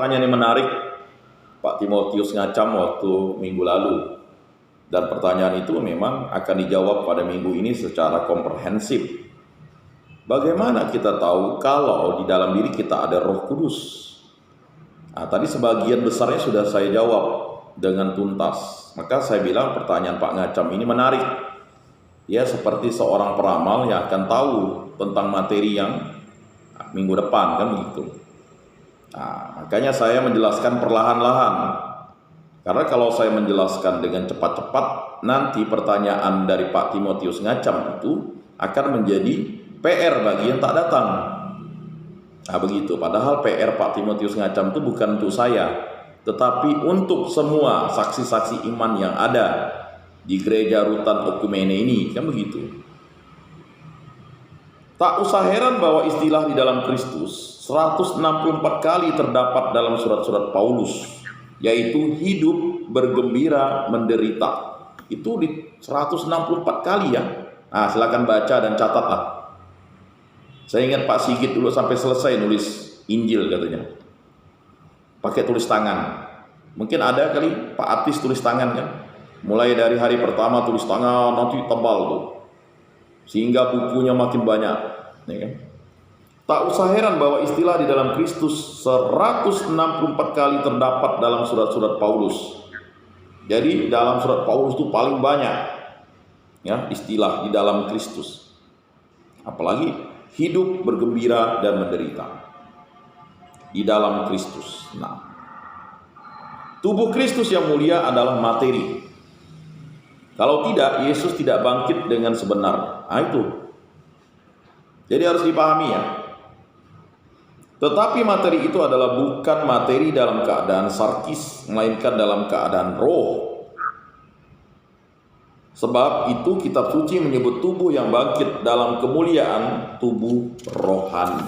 pertanyaan yang menarik Pak Timotius ngacam waktu minggu lalu. Dan pertanyaan itu memang akan dijawab pada minggu ini secara komprehensif. Bagaimana kita tahu kalau di dalam diri kita ada Roh Kudus? Nah, tadi sebagian besarnya sudah saya jawab dengan tuntas. Maka saya bilang pertanyaan Pak Ngacam ini menarik. Ya, seperti seorang peramal yang akan tahu tentang materi yang minggu depan, kan begitu. Nah, makanya saya menjelaskan perlahan-lahan. Karena kalau saya menjelaskan dengan cepat-cepat, nanti pertanyaan dari Pak Timotius Ngacam itu akan menjadi PR bagi yang tak datang. Nah begitu, padahal PR Pak Timotius Ngacam itu bukan untuk saya, tetapi untuk semua saksi-saksi iman yang ada di gereja Rutan Okumene ini, kan begitu. Tak usah heran bahwa istilah di dalam Kristus 164 kali terdapat dalam surat-surat Paulus, yaitu hidup, bergembira, menderita. Itu di 164 kali ya. Nah, silakan baca dan catatlah. Saya ingat Pak Sigit dulu sampai selesai nulis Injil katanya. Pakai tulis tangan. Mungkin ada kali Pak Atis tulis tangan kan. Mulai dari hari pertama tulis tangan, nanti tebal tuh. Sehingga bukunya makin banyak, ya kan? Tak usah heran bahwa istilah di dalam Kristus 164 kali terdapat dalam surat-surat Paulus. Jadi dalam surat Paulus itu paling banyak ya istilah di dalam Kristus. Apalagi hidup, bergembira, dan menderita di dalam Kristus. Nah, tubuh Kristus yang mulia adalah materi. Kalau tidak, Yesus tidak bangkit dengan sebenar. Nah itu. Jadi harus dipahami ya. Tetapi materi itu adalah bukan materi dalam keadaan sarkis, melainkan dalam keadaan roh. Sebab itu kitab suci menyebut tubuh yang bangkit dalam kemuliaan tubuh rohani.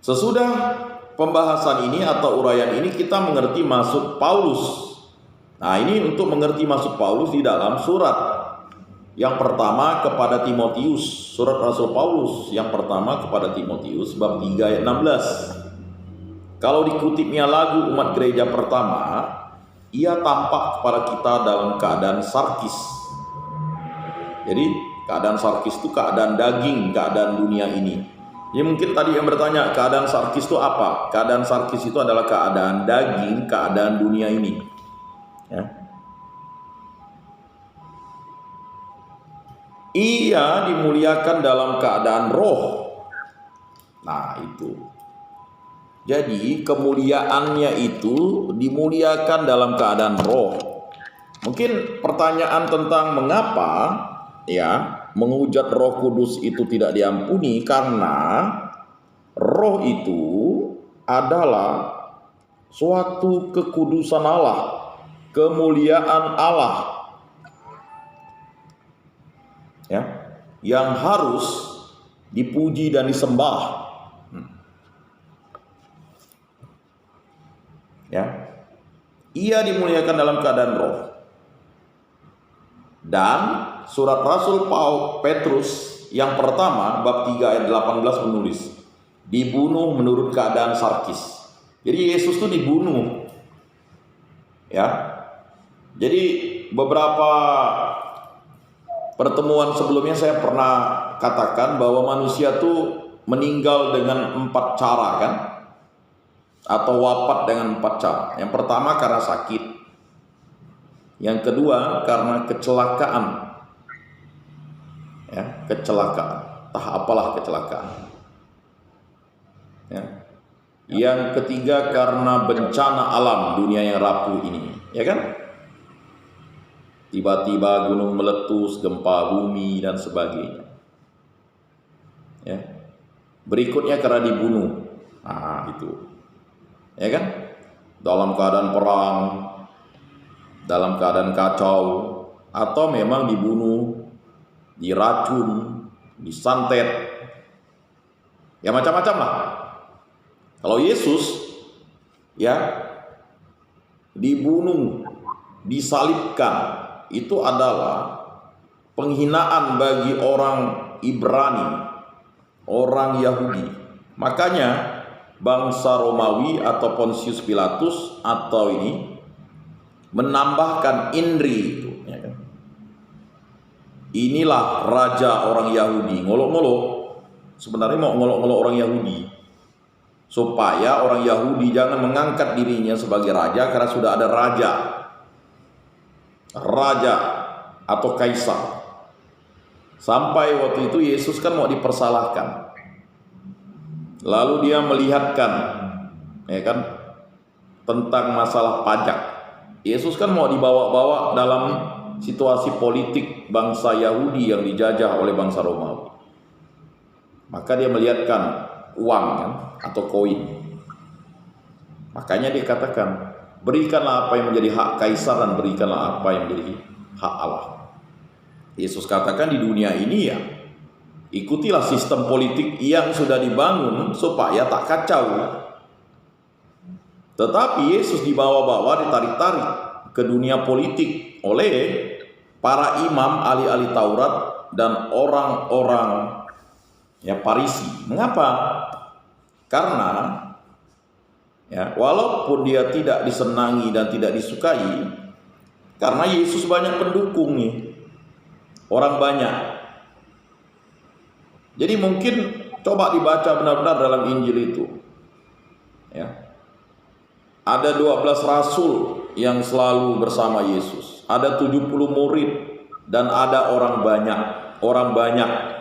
Sesudah pembahasan ini atau uraian ini kita mengerti maksud Paulus. Nah ini untuk mengerti maksud Paulus di dalam surat. Yang pertama kepada Timotius, surat Rasul Paulus yang pertama kepada Timotius bab 3 ayat 16. Kalau dikutipnya lagu umat gereja pertama, ia tampak kepada kita dalam keadaan sarkis. Jadi keadaan sarkis itu keadaan daging, keadaan dunia ini. Ya mungkin tadi yang bertanya keadaan sarkis itu apa? Keadaan sarkis itu adalah keadaan daging, keadaan dunia ini. Ya. Ia dimuliakan dalam keadaan roh. Nah itu. Jadi kemuliaannya itu dimuliakan dalam keadaan roh. Mungkin pertanyaan tentang mengapa ya menghujat Roh Kudus itu tidak diampuni, karena roh itu adalah suatu kekudusan Allah, kemuliaan Allah. Ya, yang harus dipuji dan disembah. Ya, ia dimuliakan dalam keadaan roh. Dan surat Rasul Petrus yang pertama bab 3 ayat 18 menulis, dibunuh menurut keadaan sarkis. Jadi Yesus itu dibunuh. Ya. Jadi beberapa pertemuan sebelumnya saya pernah katakan bahwa manusia tuh meninggal dengan 4 cara kan, atau wafat dengan 4 cara. Yang pertama karena sakit, yang kedua karena kecelakaan, ya kecelakaan, entah apalah kecelakaan. Ya. Yang ketiga karena bencana alam dunia yang rapuh ini, ya kan? Tiba-tiba gunung meletus, gempa bumi dan sebagainya. Ya. Berikutnya karena dibunuh. Nah, itu. Ya kan? Dalam keadaan perang, dalam keadaan kacau, atau memang dibunuh, diracun, disantet. Ya macam-macam lah. Kalau Yesus ya dibunuh, disalibkan, itu adalah penghinaan bagi orang Ibrani, orang Yahudi. Makanya bangsa Romawi atau Pontius Pilatus atau ini menambahkan Indri itu, ya kan? Inilah raja orang Yahudi. Ngolok-ngolok, sebenarnya mau ngolok-ngolok orang Yahudi supaya orang Yahudi jangan mengangkat dirinya sebagai raja karena sudah ada raja atau kaisar. Sampai waktu itu Yesus kan mau dipersalahkan, lalu dia melihatkan, ya kan, tentang masalah pajak. Yesus kan mau dibawa-bawa dalam situasi politik bangsa Yahudi yang dijajah oleh bangsa Romawi. Maka dia melihatkan uang kan, atau koin. Makanya dia katakan, berikanlah apa yang menjadi hak kaisar dan berikanlah apa yang menjadi hak Allah. Yesus katakan di dunia ini ya, ikutilah sistem politik yang sudah dibangun supaya tak kacau. Tetapi Yesus dibawa-bawa, ditarik-tarik ke dunia politik oleh para imam, ahli-ahli Taurat dan orang-orang ya Farisi. Mengapa? Karena ya, walaupun dia tidak disenangi dan tidak disukai, karena Yesus banyak pendukung nih, orang banyak. Jadi mungkin coba dibaca benar-benar dalam Injil itu, ya. Ada 12 rasul yang selalu bersama Yesus, ada 70 murid, dan ada orang banyak.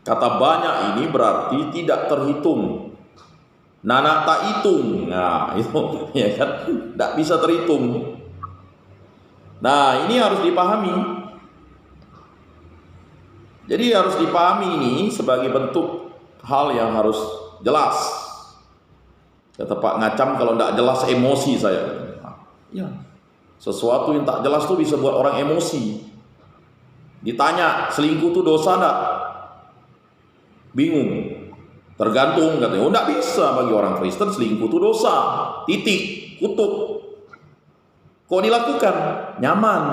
Kata banyak ini berarti tidak terhitung. Nana tak hitung. Nah, itu ya kan, tidak bisa terhitung. Nah, ini harus dipahami. Jadi harus dipahami ini sebagai bentuk hal yang harus jelas. Kata Pak Ngacam, kalau tidak jelas emosi saya. Ya, sesuatu yang tak jelas tuh bisa buat orang emosi. Ditanya, selingkuh tuh dosa enggak? Bingung. Tergantung katanya. Oh, enggak bisa bagi orang Kristen selingkuh itu dosa. Titik, kutuk. Kok dilakukan? Nyaman.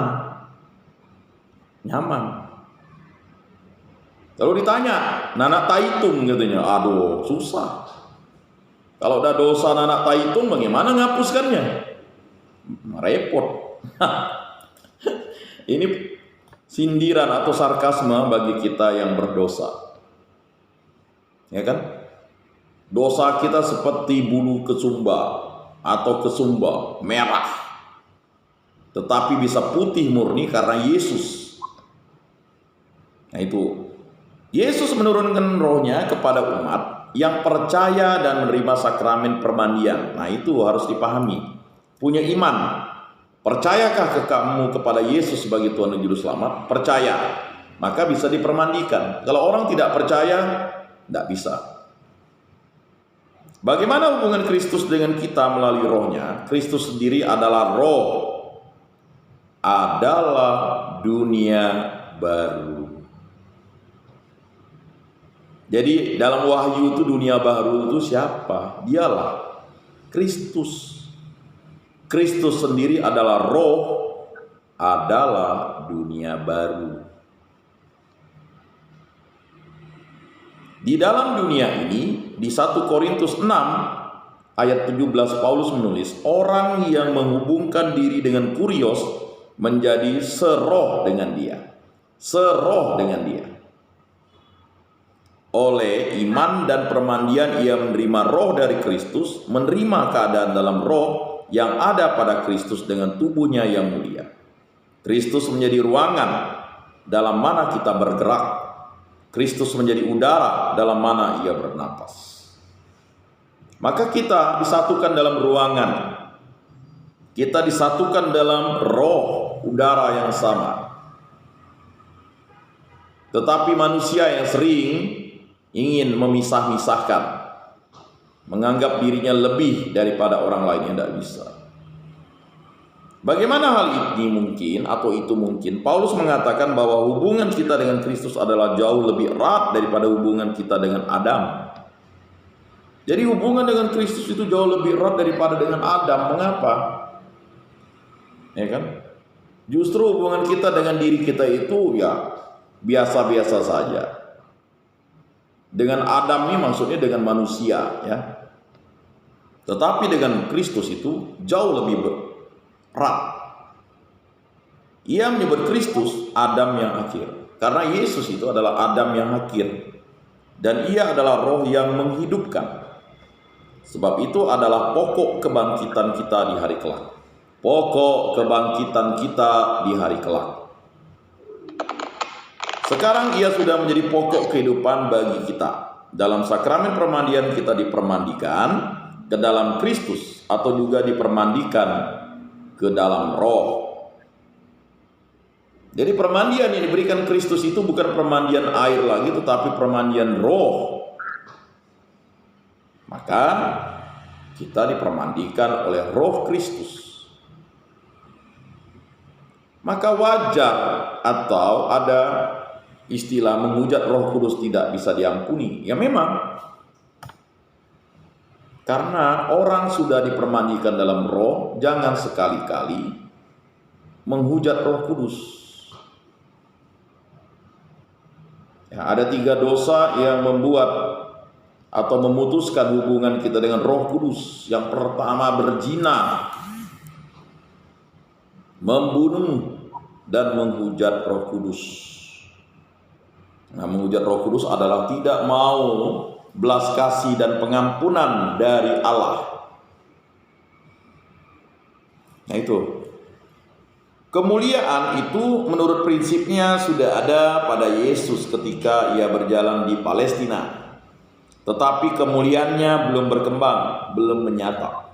Lalu ditanya, nanak taitung katanya. Aduh, susah. Kalau udah dosa nanak taitung, bagaimana ngapuskannya? Repot. Ini sindiran atau sarkasme bagi kita yang berdosa. Ya kan? Dosa kita seperti bulu kesumba atau kesumba merah, tetapi bisa putih murni karena Yesus. Nah itu, Yesus menurunkan rohnya kepada umat yang percaya dan menerima sakramen permandian. Nah itu harus dipahami. Punya iman. Percayakah kamu kepada Yesus sebagai Tuhan dan Juru Selamat? Percaya. Maka bisa dipermandikan. Kalau orang tidak percaya, tidak bisa. Bagaimana hubungan Kristus dengan kita melalui rohnya? Kristus sendiri adalah roh, adalah dunia baru. Jadi dalam Wahyu itu dunia baru itu siapa? Dialah Kristus. Kristus sendiri adalah roh, adalah dunia baru. Di dalam dunia ini, di 1 Korintus 6 ayat 17 Paulus menulis, orang yang menghubungkan diri dengan kurios menjadi seroh dengan dia. Seroh dengan dia. Oleh iman dan permandian ia menerima roh dari Kristus, menerima keadaan dalam roh yang ada pada Kristus dengan tubuhnya yang mulia. Kristus menjadi ruangan dalam mana kita bergerak. Kristus menjadi udara dalam mana ia bernapas. Maka kita disatukan dalam ruangan. Kita disatukan dalam roh, udara yang sama. Tetapi manusia yang sering ingin memisah-misahkan, menganggap dirinya lebih daripada orang lain yang tidak bisa. Bagaimana hal ini mungkin atau itu mungkin? Paulus mengatakan bahwa hubungan kita dengan Kristus adalah jauh lebih erat daripada hubungan kita dengan Adam. Jadi hubungan dengan Kristus itu jauh lebih erat daripada dengan Adam. Mengapa? Ya kan? Justru hubungan kita dengan diri kita itu ya biasa-biasa saja. Dengan Adam ini maksudnya dengan manusia, ya. Tetapi dengan Kristus itu jauh lebih berat. Ia menyebut Kristus Adam yang akhir, karena Yesus itu adalah Adam yang akhir, dan ia adalah roh yang menghidupkan. Sebab itu adalah pokok kebangkitan kita di hari kelak. Pokok kebangkitan kita di hari kelak. Sekarang ia sudah menjadi pokok kehidupan bagi kita. Dalam sakramen permandian kita dipermandikan ke dalam Kristus, atau juga dipermandikan ke dalam roh. Jadi permandian yang diberikan Kristus itu bukan permandian air lagi, tetapi permandian roh. Maka kita dipermandikan oleh roh Kristus. Maka wajar atau ada istilah menghujat Roh Kudus tidak bisa diampuni. Ya memang, karena orang sudah dipermandikan dalam roh, jangan sekali-kali menghujat Roh Kudus. Ya, ada 3 dosa yang membuat atau memutuskan hubungan kita dengan Roh Kudus. Yang pertama, berzina, membunuh, dan menghujat Roh Kudus. Nah, menghujat Roh Kudus adalah tidak mau belas kasih dan pengampunan dari Allah. Nah itu. Kemuliaan itu menurut prinsipnya sudah ada pada Yesus ketika ia berjalan di Palestina. Tetapi kemuliaannya belum berkembang, belum menyata.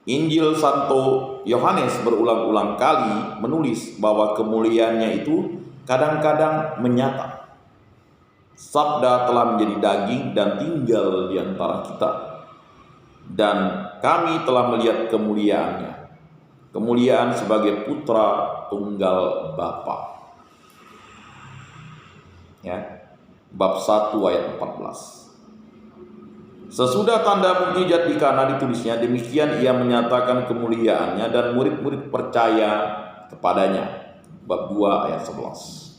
Injil Santo Yohanes berulang-ulang kali menulis bahwa kemuliaannya itu kadang-kadang menyata. Sabda telah menjadi daging dan tinggal di antara kita, dan kami telah melihat kemuliaannya, kemuliaan sebagai putra tunggal Bapa. Ya, bab 1 ayat 14. Sesudah tanda mukjizat di Kana ditulisnya, demikian ia menyatakan kemuliaannya dan murid-murid percaya kepadanya. Bab 2 ayat 11.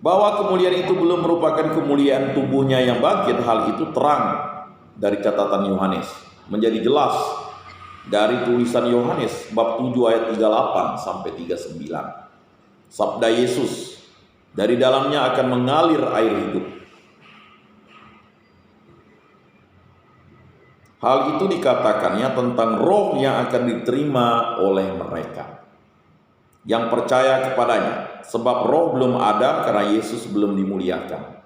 Bahwa kemuliaan itu belum merupakan kemuliaan tubuhnya yang bangkit, hal itu terang dari catatan Yohanes, menjadi jelas dari tulisan Yohanes bab 7 ayat 38 sampai 39. Sabda Yesus, dari dalamnya akan mengalir air hidup. Hal itu dikatakannya tentang roh yang akan diterima oleh mereka yang percaya kepadanya, sebab roh belum ada karena Yesus belum dimuliakan.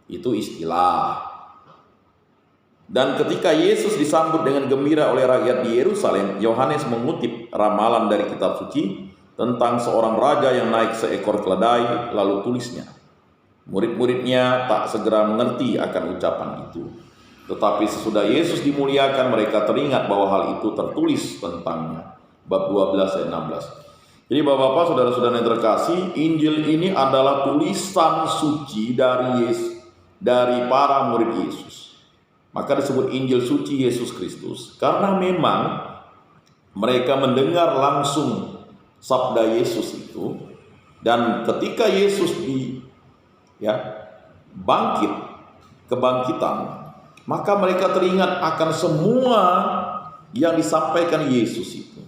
Itu istilah. Dan ketika Yesus disambut dengan gembira oleh rakyat di Yerusalem, Yohanes mengutip ramalan dari kitab suci tentang seorang raja yang naik seekor keledai, lalu tulisnya. Murid-muridnya tak segera mengerti akan ucapan itu. Tetapi sesudah Yesus dimuliakan, mereka teringat bahwa hal itu tertulis tentangnya. Bab 12 ayat 16. Jadi Bapak-bapak, saudara-saudara yang terkasih, Injil ini adalah tulisan suci dari Yesus, dari para murid Yesus. Maka disebut Injil suci Yesus Kristus karena memang mereka mendengar langsung sabda Yesus itu, dan ketika Yesus bangkit, kebangkitan, maka mereka teringat akan semua yang disampaikan Yesus itu.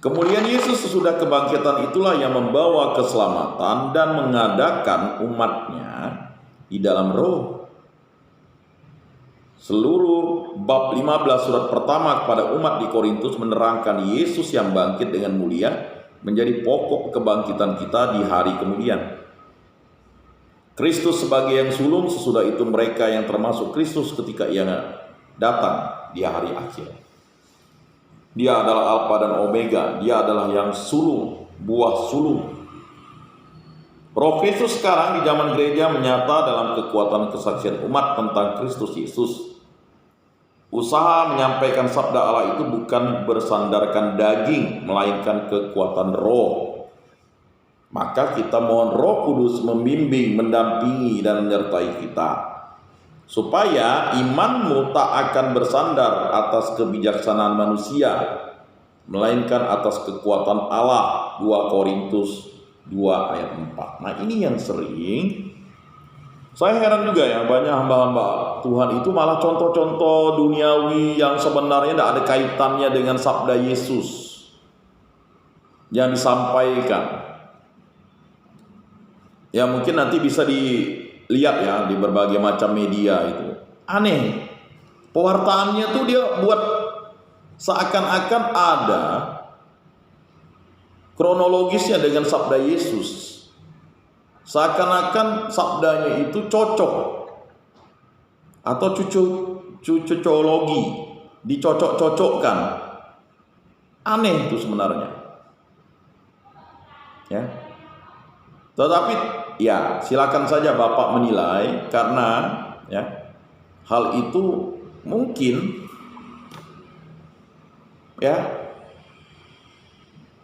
Kemuliaan Yesus sesudah kebangkitan itulah yang membawa keselamatan dan mengadakan umatnya di dalam roh. Seluruh bab 15 surat pertama kepada umat di Korintus menerangkan Yesus yang bangkit dengan mulia menjadi pokok kebangkitan kita di hari kemudian. Kristus sebagai yang sulung, sesudah itu mereka yang termasuk Kristus ketika ia datang di hari akhir. Dia adalah Alfa dan Omega, dia adalah yang sulung, buah sulung. Roh Kristus sekarang di zaman gereja menyata dalam kekuatan kesaksian umat tentang Kristus Yesus. Usaha menyampaikan sabda Allah itu bukan bersandarkan daging, melainkan kekuatan roh. Maka kita mohon Roh Kudus membimbing, mendampingi, dan menyertai kita, supaya imanmu tak akan bersandar atas kebijaksanaan manusia, melainkan atas kekuatan Allah. 2 Korintus 2 ayat 4. Nah ini yang sering saya heran juga ya, banyak hamba-hamba Tuhan itu malah contoh-contoh duniawi yang sebenarnya tidak ada kaitannya dengan sabda Yesus yang disampaikan. Ya mungkin nanti bisa dilihat ya di berbagai macam media itu. Aneh, pewartaannya tuh dia buat seakan-akan ada kronologisnya dengan sabda Yesus. Seakan-akan sabdanya itu cocok atau cucologi, dicocok-cocokkan. Aneh itu sebenarnya. Ya. Tetapi ya silakan saja Bapak menilai, karena ya hal itu mungkin ya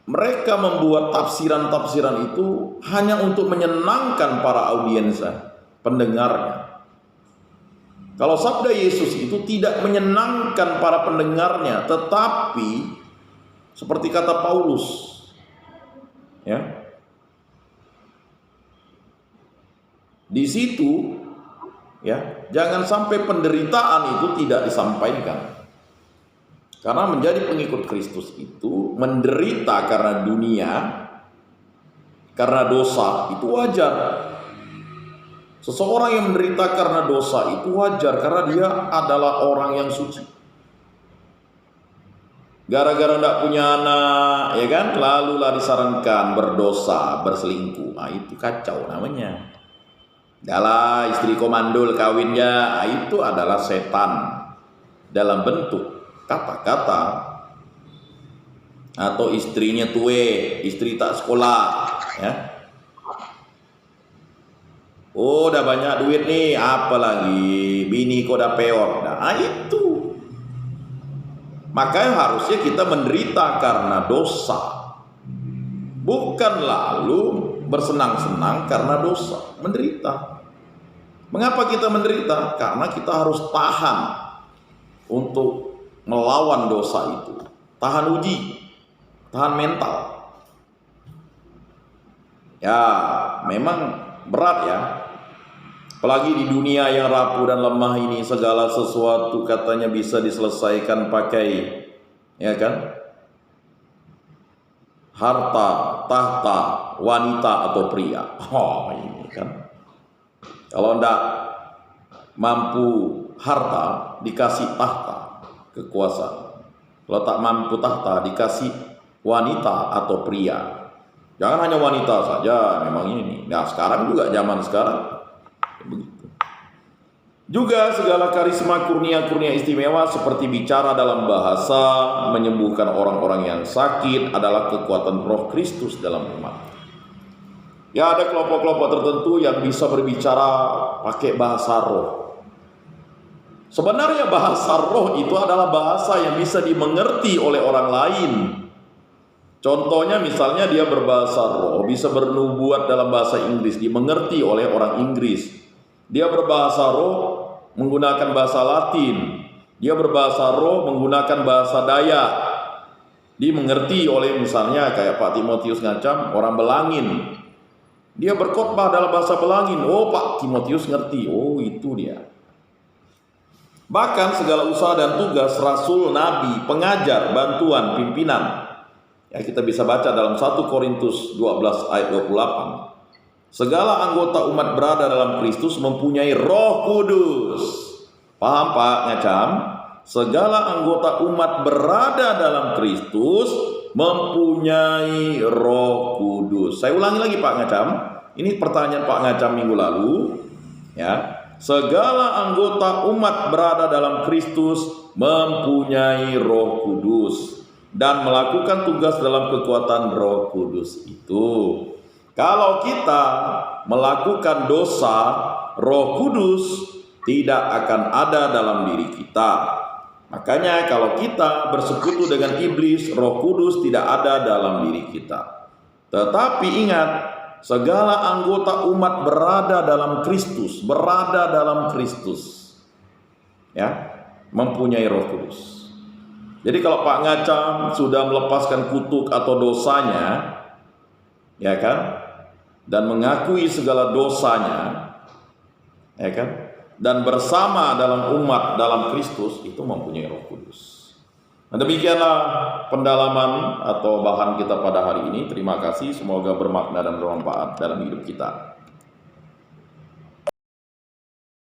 mereka membuat tafsiran-tafsiran itu hanya untuk menyenangkan para audiensnya, pendengarnya. Kalau sabda Yesus itu tidak menyenangkan para pendengarnya, tetapi seperti kata Paulus, ya, di situ, ya, jangan sampai penderitaan itu tidak disampaikan. Karena menjadi pengikut Kristus itu menderita karena dunia, karena dosa, itu wajar. Seseorang yang menderita karena dosa itu wajar, karena dia adalah orang yang suci. Gara-gara tidak punya anak, ya kan, lalulah disarankan berdosa, berselingkuh. Nah, itu kacau namanya. Dalam istri komandul kawinnya, itu adalah setan dalam bentuk kata-kata. Atau istrinya tue, istri tak sekolah, ya. Oh, udah banyak duit nih, apalagi bini kok udah peot. Nah, itu. Makanya harusnya kita menderita karena dosa, bukan lalu bersenang-senang karena dosa. Menderita. Mengapa kita menderita? Karena kita harus tahan untuk melawan dosa itu, tahan uji, tahan mental. Ya, memang berat ya. Apalagi di dunia yang rapuh dan lemah ini, segala sesuatu katanya bisa diselesaikan pakai, ya kan, harta, tahta, wanita atau pria. Oh, ini kan. Kalau ndak mampu harta, dikasih tahta, kekuasaan. Kalau tak mampu tahta, dikasih wanita atau pria. Jangan hanya wanita saja, memang ini. Nah, sekarang juga, zaman sekarang begitu. Juga segala karisma, kurnia-kurnia istimewa seperti bicara dalam bahasa, menyembuhkan orang-orang yang sakit adalah kekuatan Roh Kristus dalam umat. Ya, ada kelompok-kelompok tertentu yang bisa berbicara pakai bahasa roh. Sebenarnya bahasa roh itu adalah bahasa yang bisa dimengerti oleh orang lain. Contohnya misalnya dia berbahasa roh, bisa bernubuat dalam bahasa Inggris, dimengerti oleh orang Inggris. Dia berbahasa roh menggunakan bahasa Latin. Dia berbahasa roh menggunakan bahasa Dayak. Dimengerti oleh misalnya kayak Pak Timotius Ngacam, orang Belangin. Dia berkhotbah dalam bahasa Belangin. Oh, Pak Timotius ngerti. Oh, itu dia. Bahkan segala usaha dan tugas rasul, nabi, pengajar, bantuan, pimpinan. Ya, kita bisa baca dalam 1 Korintus 12 ayat 28. Segala anggota umat berada dalam Kristus mempunyai Roh Kudus. Paham Pak Ngacam? Segala anggota umat berada dalam Kristus mempunyai Roh Kudus. Saya ulangi lagi Pak Ngacam. Ini pertanyaan Pak Ngacam minggu lalu. Ya, segala anggota umat berada dalam Kristus mempunyai Roh Kudus dan melakukan tugas dalam kekuatan Roh Kudus itu. Kalau kita melakukan dosa, Roh Kudus tidak akan ada dalam diri kita. Makanya kalau kita bersekutu dengan iblis, Roh Kudus tidak ada dalam diri kita. Tetapi ingat, segala anggota umat berada dalam Kristus, ya, mempunyai Roh Kudus. Jadi kalau Pak Ngacam sudah melepaskan kutuk atau dosanya, ya kan, dan mengakui segala dosanya, ya kan? Dan bersama dalam umat dalam Kristus itu mempunyai Roh Kudus. Nah, demikianlah pendalaman atau bahan kita pada hari ini. Terima kasih, semoga bermakna dan bermanfaat dalam hidup kita.